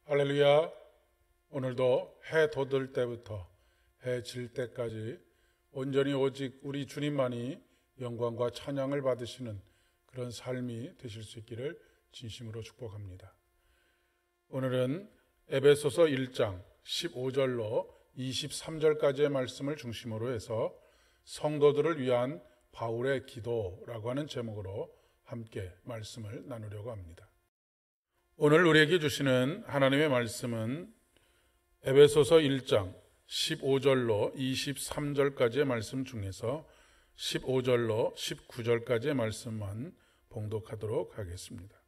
할렐루야. 오늘도 해 돋을 때부터 해 질 때까지 온전히 오직 우리 주님만이 영광과 찬양을 받으시는 그런 삶이 되실 수 있기를 진심으로 축복합니다. 오늘은 에베소서 1장 15절로 23절까지의 말씀을 중심으로 해서 성도들을 위한 바울의 기도라고 하는 제목으로 함께 말씀을 나누려고 합니다. 오늘 우리에게 주시는 하나님의 말씀은 에베소서 1장 15절로 23절까지의 말씀 중에서 15절로 19절까지의 말씀만 봉독하도록 하겠습니다.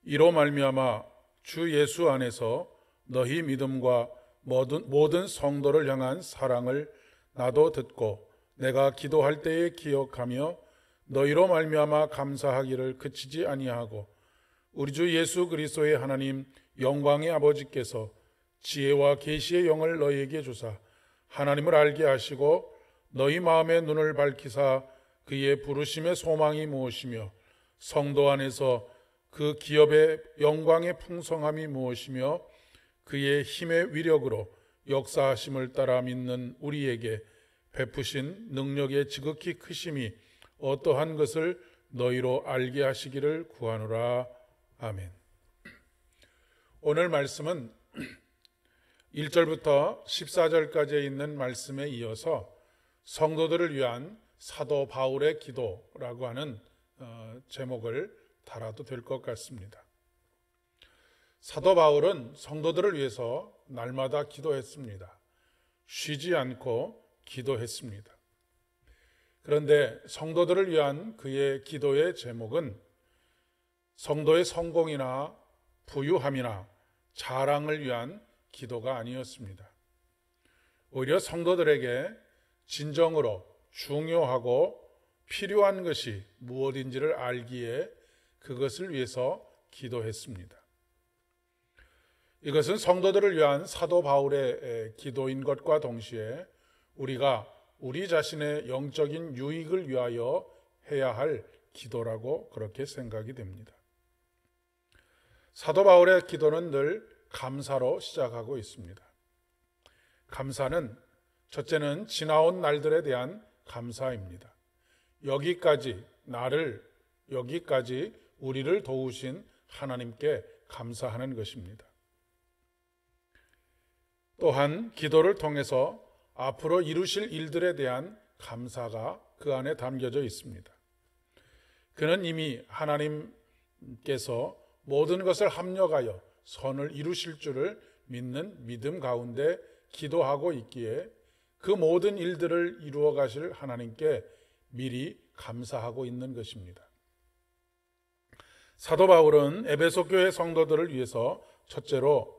이로 말미암아 주 예수 안에서 너희 믿음과 모든 성도를 향한 사랑을 나도 듣고 내가 기도할 때에 기억하며 너희로 말미암아 감사하기를 그치지 아니하고 우리 주 예수 그리스도의 하나님 영광의 아버지께서 지혜와 계시의 영을 너희에게 주사 하나님을 알게 하시고 너희 마음의 눈을 밝히사 그의 부르심의 소망이 무엇이며 성도 안에서 그 기업의 영광의 풍성함이 무엇이며 그의 힘의 위력으로 역사하심을 따라 믿는 우리에게 베푸신 능력의 지극히 크심이 어떠한 것을 너희로 알게 하시기를 구하노라. 아멘. 오늘 말씀은 1절부터 14절까지 있는 말씀에 이어서 성도들을 위한 사도 바울의 기도라고 하는 제목을 달아도 될 것 같습니다. 사도 바울은 성도들을 위해서 날마다 기도했습니다. 쉬지 않고 기도했습니다. 그런데 성도들을 위한 그의 기도의 제목은 성도의 성공이나 부유함이나 자랑을 위한 기도가 아니었습니다. 오히려 성도들에게 진정으로 중요하고 필요한 것이 무엇인지를 알기에 그것을 위해서 기도했습니다. 이것은 성도들을 위한 사도 바울의 기도인 것과 동시에 우리가 우리 자신의 영적인 유익을 위하여 해야 할 기도라고 그렇게 생각이 됩니다. 사도 바울의 기도는 늘 감사로 시작하고 있습니다. 감사는 첫째는 지나온 날들에 대한 감사입니다. 여기까지 우리를 도우신 하나님께 감사하는 것입니다. 또한 기도를 통해서 앞으로 이루실 일들에 대한 감사가 그 안에 담겨져 있습니다. 그는 이미 하나님께서 모든 것을 합력하여 선을 이루실 줄을 믿는 믿음 가운데 기도하고 있기에 그 모든 일들을 이루어 가실 하나님께 미리 감사하고 있는 것입니다. 사도 바울은 에베소 교회 성도들을 위해서 첫째로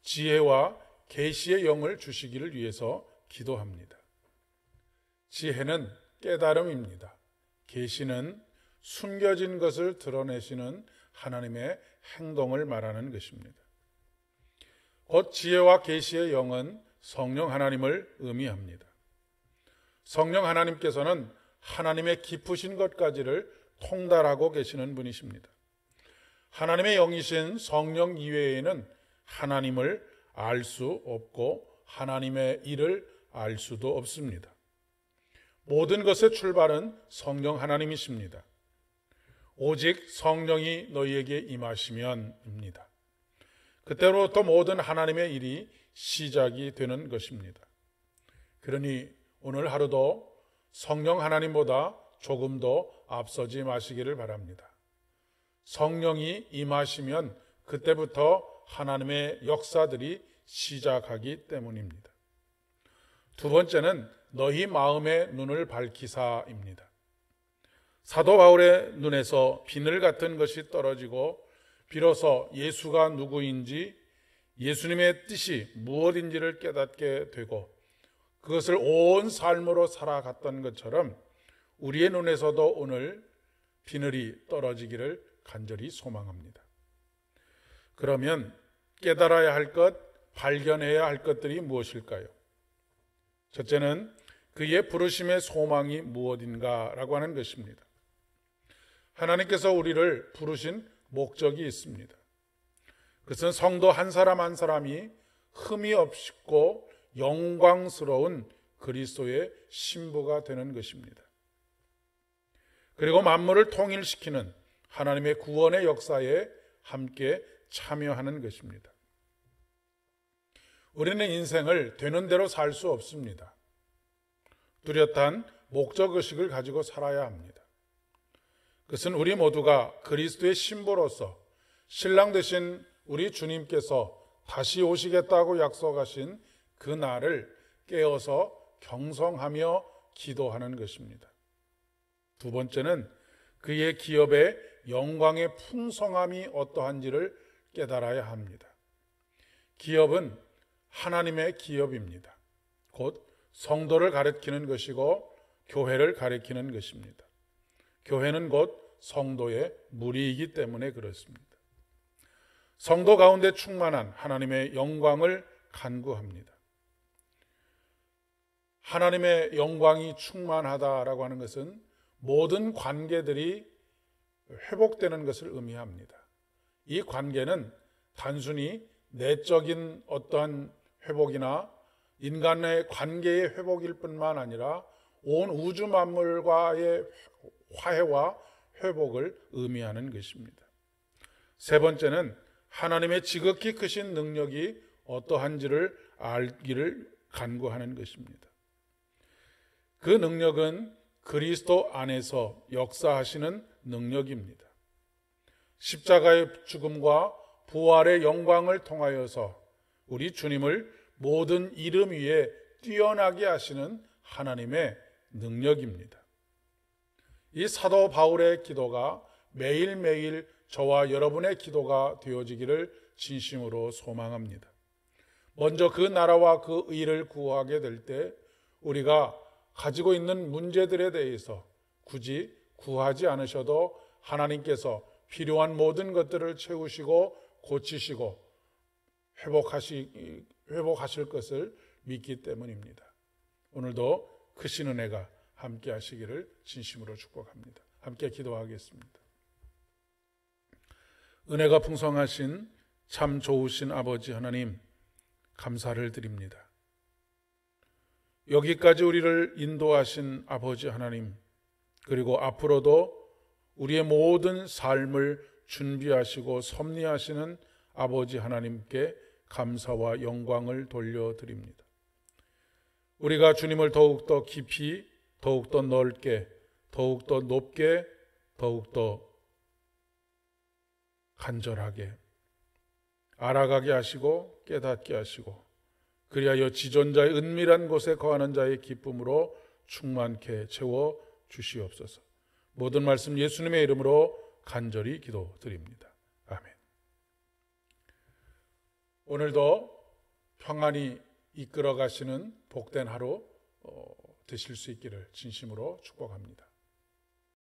지혜와 계시의 영을 주시기를 위해서 기도합니다. 지혜는 깨달음입니다. 계시는 숨겨진 것을 드러내시는 하나님의 행동을 말하는 것입니다. 곧 지혜와 계시의 영은 성령 하나님을 의미합니다. 성령 하나님께서는 하나님의 깊으신 것까지를 통달하고 계시는 분이십니다. 하나님의 영이신 성령 이외에는 하나님을 알 수 없고 하나님의 일을 알 수도 없습니다. 모든 것의 출발은 성령 하나님이십니다. 오직 성령이 너희에게 임하시면입니다. 그때로부터 모든 하나님의 일이 시작이 되는 것입니다. 그러니 오늘 하루도 성령 하나님보다 조금 더 앞서지 마시기를 바랍니다. 성령이 임하시면 그때부터 하나님의 역사들이 시작하기 때문입니다. 두 번째는 너희 마음의 눈을 밝히사입니다. 사도 바울의 눈에서 비늘 같은 것이 떨어지고 비로소 예수가 누구인지 예수님의 뜻이 무엇인지를 깨닫게 되고 그것을 온 삶으로 살아갔던 것처럼 우리의 눈에서도 오늘 비늘이 떨어지기를 간절히 소망합니다. 그러면 깨달아야 할 것, 발견해야 할 것들이 무엇일까요? 첫째는 그의 부르심의 소망이 무엇인가라고 하는 것입니다. 하나님께서 우리를 부르신 목적이 있습니다. 그것은 성도 한 사람 한 사람이 흠이 없고 영광스러운 그리스도의 신부가 되는 것입니다. 그리고 만물을 통일시키는 하나님의 구원의 역사에 함께 참여하는 것입니다. 우리는 인생을 되는 대로 살 수 없습니다. 뚜렷한 목적의식을 가지고 살아야 합니다. 그것은 우리 모두가 그리스도의 신부로서 신랑 되신 우리 주님께서 다시 오시겠다고 약속하신 그 날을 깨어서 경성하며 기도하는 것입니다. 두 번째는 그의 기업의 영광의 풍성함이 어떠한지를 깨달아야 합니다. 기업은 하나님의 기업입니다. 곧 성도를 가리키는 것이고 교회를 가리키는 것입니다. 교회는 곧 성도의 무리이기 때문에 그렇습니다. 성도 가운데 충만한 하나님의 영광을 간구합니다. 하나님의 영광이 충만하다라고 하는 것은 모든 관계들이 회복되는 것을 의미합니다. 이 관계는 단순히 내적인 어떠한 회복이나 인간의 관계의 회복일 뿐만 아니라 온 우주 만물과의 화해와 회복을 의미하는 것입니다. 세 번째는 하나님의 지극히 크신 능력이 어떠한지를 알기를 간구하는 것입니다. 그 능력은 그리스도 안에서 역사하시는 능력입니다. 십자가의 죽음과 부활의 영광을 통하여서 우리 주님을 모든 이름 위에 뛰어나게 하시는 하나님의 능력입니다. 이 사도 바울의 기도가 매일매일 저와 여러분의 기도가 되어지기를 진심으로 소망합니다. 먼저 그 나라와 그 의를 구하게 될 때 우리가 가지고 있는 문제들에 대해서 굳이 구하지 않으셔도 하나님께서 필요한 모든 것들을 채우시고 고치시고 회복하실 것을 믿기 때문입니다. 오늘도 크신 은혜가 함께 하시기를 진심으로 축복합니다. 함께 기도하겠습니다. 은혜가 풍성하신 참 좋으신 아버지 하나님, 감사를 드립니다. 여기까지 우리를 인도하신 아버지 하나님, 그리고 앞으로도 우리의 모든 삶을 준비하시고 섭리하시는 아버지 하나님께 감사와 영광을 돌려드립니다. 우리가 주님을 더욱더 깊이, 더욱더 넓게, 더욱더 높게, 더욱더 간절하게 알아가게 하시고 깨닫게 하시고 그리하여 지존자의 은밀한 곳에 거하는 자의 기쁨으로 충만케 채워 주시옵소서. 모든 말씀 예수님의 이름으로 간절히 기도드립니다. 아멘. 오늘도 평안히 이끌어 가시는 복된 하루 되실 수 있기를 진심으로 축복합니다.